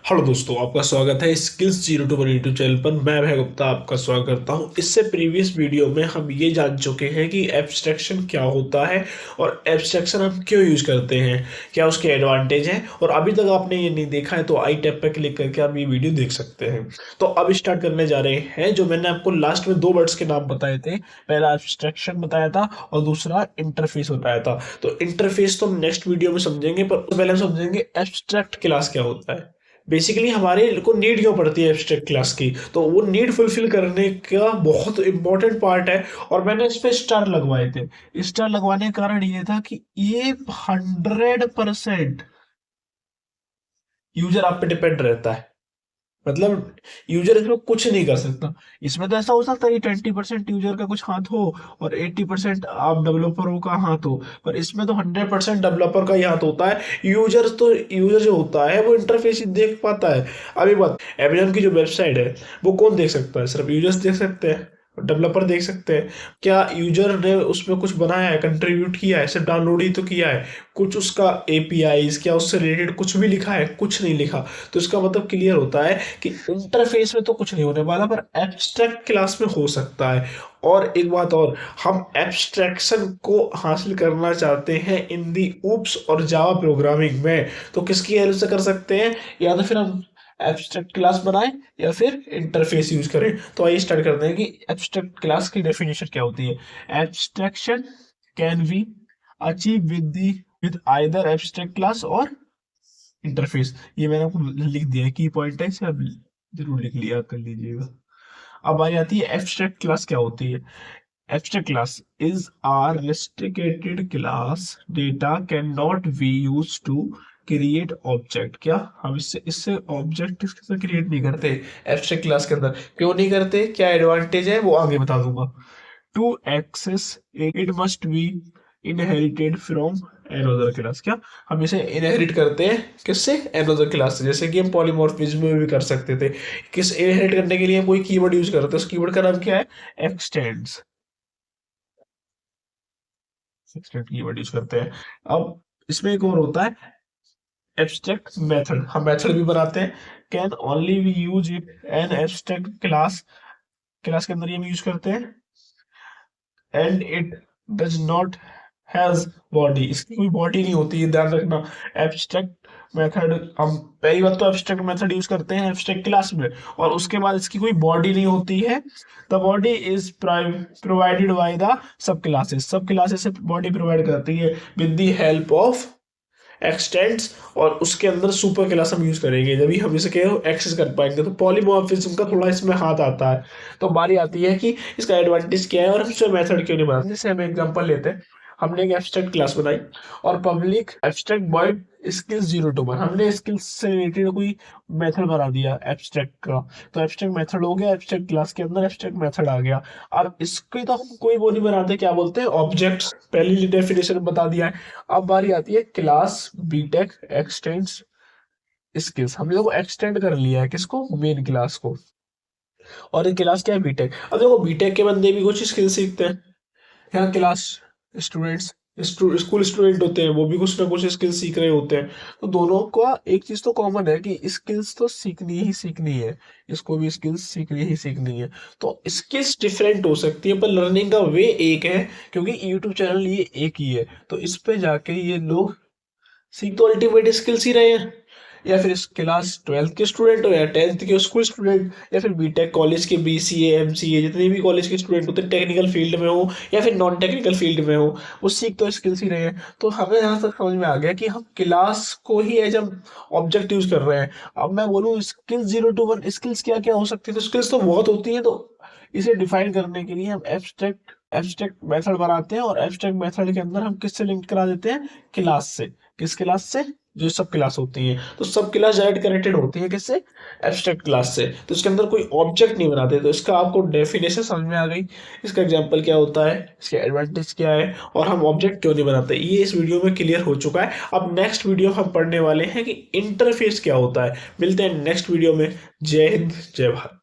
Hello दोस्तों, आपका स्वागत है skills zero to one YouTube channel पर। मैं भय गुप्ता आपका स्वागत करता हूं। इससे प्रीवियस वीडियो में हम ये जान चुके हैं कि एब्स्ट्रैक्शन क्या होता है और एब्स्ट्रैक्शन हम क्यों यूज करते हैं, क्या उसके एडवांटेज हैं। और अभी तक आपने ये नहीं देखा है तो आई टैब पर क्लिक करके आप ये वीडियो देख सकते हैं। तो अब स्टार्ट करने जा रहे हैं। जो मैंने आपको लास्ट में दो वर्ड्स के नाम बताए थे, पहला एब्स्ट्रैक्शन बताया था और दूसरा इंटरफेस बताया था। तो इंटरफेस तो हम नेक्स्ट वीडियो में समझेंगे, पर उससे पहले हम समझेंगे एब्स्ट्रैक्ट क्लास क्या होता है। बेसिकली हमारे को नीड क्यों पड़ती है एब्स्ट्रैक्ट क्लास की, तो वो नीड फुलफिल करने का बहुत इंपॉर्टेंट पार्ट है। और मैंने इस पे स्टार लगवाए थे। स्टार लगवाने का कारण ये था कि ये 100% यूजर आप पे डिपेंड रहता है। मतलब यूजर इसमें कुछ नहीं कर सकता। इसमें तो ऐसा हो सकता है कि 20% यूजर का कुछ हाथ हो और 80% आप डेवलपरों का हाथ हो, पर इसमें तो 100% डेवलपर का ही हाथ होता है। यूजर जो होता है वो इंटरफेस ही देख पाता है। अभी बात, अमेजोन की जो वेबसाइट है वो कौन देख सकता है? सिर्फ यूजर्स देख सकते हैं, डेवलपर देख सकते हैं। क्या यूजर ने उसमें कुछ बनाया है, कंट्रीब्यूट किया है? सिर्फ डाउनलोड ही तो किया है। कुछ उसका एपीआईज क्या उससे रिलेटेड कुछ भी लिखा है? कुछ नहीं लिखा। तो इसका मतलब क्लियर होता है कि इंटरफेस में तो कुछ नहीं होने वाला, पर एब्स्ट्रैक्ट क्लास में हो सकता है। और एक बात और, हम एब्स्ट्रैक्शन को हासिल करना चाहते हैं इन दी ऊप्स और जावा प्रोग्रामिंग में, तो किसकी हेल्प से कर सकते हैं? या तो फिर हम एब्स्ट्रैक्ट क्लास बनाएं या फिर इंटरफेस यूज करें। तो आइए स्टार्ट करते हैं कि एब्स्ट्रैक्ट क्लास की डेफिनेशन क्या होती है। Abstraction can be achieve with either abstract class और इंटरफेस। ये मैंने आपको लिख दिया है, की पॉइंट है, इसे आप जरूर लिख लिया कर लीजिएगा। अब बारी आती है एब्स्ट्रैक्ट क्लास क्या होती है। Abstract class is are restricted class data can not be use to create object. क्या हम इससे इससे ऑब्जेक्ट इसके साथ क्रिएट नहीं करते एब्स्ट्रैक्ट क्लास के अंदर? क्यों नहीं करते, क्या एडवांटेज है, वो आगे बता दूंगा। To access it must be inherited from another class. क्या हम इसे इनहेरिट करते हैं किससे? एनोदर क्लास से। जैसे कि हम पॉलीमॉर्फिज्म में भी कर सकते थे। किस इनहेरिट करने के लिए हम कोई कीवर्ड यूज करते हैं, उस कीवर्ड का नाम क्या है? एक्सटेंड्स। एक्सटेंड कीवर्ड यूज करते हैं। अब इसमें एक और होता है एब्स्ट्रैक्ट मेथड। हम मेथड भी बनाते हैं। Can only we use it in abstract class. Class के अंदर ये हम यूज करते हैं। And it does not has body. इसकी कोई बॉडी नहीं होती है, ध्यान रखना। एब्स्ट्रैक्ट मेथड, हम पहली बात तो एब्स्ट्रैक्ट मेथड यूज करते हैं एब्स्ट्रैक्ट क्लास में, और उसके बाद इसकी कोई बॉडी नहीं होती है। The body is provided by the sub classes. सब क्लासेस से बॉडी प्रोवाइड करती है with the help of x tends. और उसके अंदर सुपर क्लास हम यूज करेंगे जब भी हम इसे एक्सेस कर पाएंगे। तो पॉलीमॉर्फिज्म का थोड़ा इसमें हाथ आता है। तो बारी आती है कि इसका एडवांटेज क्या है और हम इसमें मेथड क्यों नहीं बनाते। जैसे हम एग्जांपल लेते हैं, हमने एक एब्स्ट्रैक्ट क्लास बनाई और public abstract void skills zero to one, हमने स्किल्स से रिलेटेड कोई मेथड बना दिया एब्स्ट्रैक्ट का। तो एब्स्ट्रैक्ट मेथड हो गया, एब्स्ट्रैक्ट क्लास के अंदर एब्स्ट्रैक्ट मेथड आ गया। अब इसके तो हम कोई वो नहीं बनाते, क्या बोलते हैं, ऑब्जेक्ट्स। पहली डेफिनेशन बता दिया है। अब बारी आती है क्लास बीटेक एक्सटेंड्स स्किल्स। हम लोग को एक्सटेंड कर लिया है किसको? मेन क्लास को। और ये क्लास क्या है? बीटेक। अब देखो बीटेक के बंदे भी कुछ स्किल सीखते हैं। यहाँ क्लास स्टूडेंट्स, स्कूल स्टूडेंट होते हैं, वो भी कुछ ना कुछ स्किल सीख रहे होते हैं। तो दोनों का एक चीज तो कॉमन है कि स्किल्स तो सीखनी ही सीखनी है। इसको भी स्किल्स सीखनी ही सीखनी है। तो स्किल्स डिफरेंट हो सकती है पर लर्निंग का वे एक है, क्योंकि यूट्यूब चैनल ये एक ही है। तो इस पे जाके ये लोग सीख तो अल्टीमेट स्किल्स ही रहे हैं। या फिर इस क्लास 12th के स्टूडेंट हो या 10th के स्कूल स्टूडेंट या फिर बीटेक कॉलेज के बीसीए एमसीए जितने भी कॉलेज के स्टूडेंट होते हैं, टेक्निकल फील्ड में हो या फिर नॉन टेक्निकल फील्ड में हो, वो सीख तो स्किल्स ही रहे हैं। तो हमें यहाँ तक समझ में आ गया कि हम क्लास को ही एज ऑब्जेक्ट यूज कर रहे हैं। अब मैं बोलूँ skills zero to one, skills क्या क्या हो सकती है? तो स्किल्स तो बहुत होती है। तो इसे डिफाइन करने के लिए हम एब्स्ट्रैक्ट एब्स्ट्रैक्ट मेथड बनाते हैं, और एब्स्ट्रैक्ट मेथड के अंदर हम किससे लिंक करा देते हैं? क्लास से। किस क्लास से? जो सब क्लास होती है। तो सब क्लास डायरेक्ट कनेक्टेड होती है किससे? एब्स्ट्रैक्ट क्लास से। तो इसके अंदर कोई ऑब्जेक्ट नहीं बनाते। तो इसका आपको डेफिनेशन समझ में आ गई, इसका एग्जांपल क्या होता है, इसके एडवांटेज क्या है, और हम ऑब्जेक्ट क्यों नहीं बनाते, ये इस वीडियो में क्लियर हो चुका है। अब नेक्स्ट वीडियो हम पढ़ने वाले हैं कि इंटरफेस क्या होता है। मिलते हैं नेक्स्ट वीडियो में। जय हिंद, जय भारत।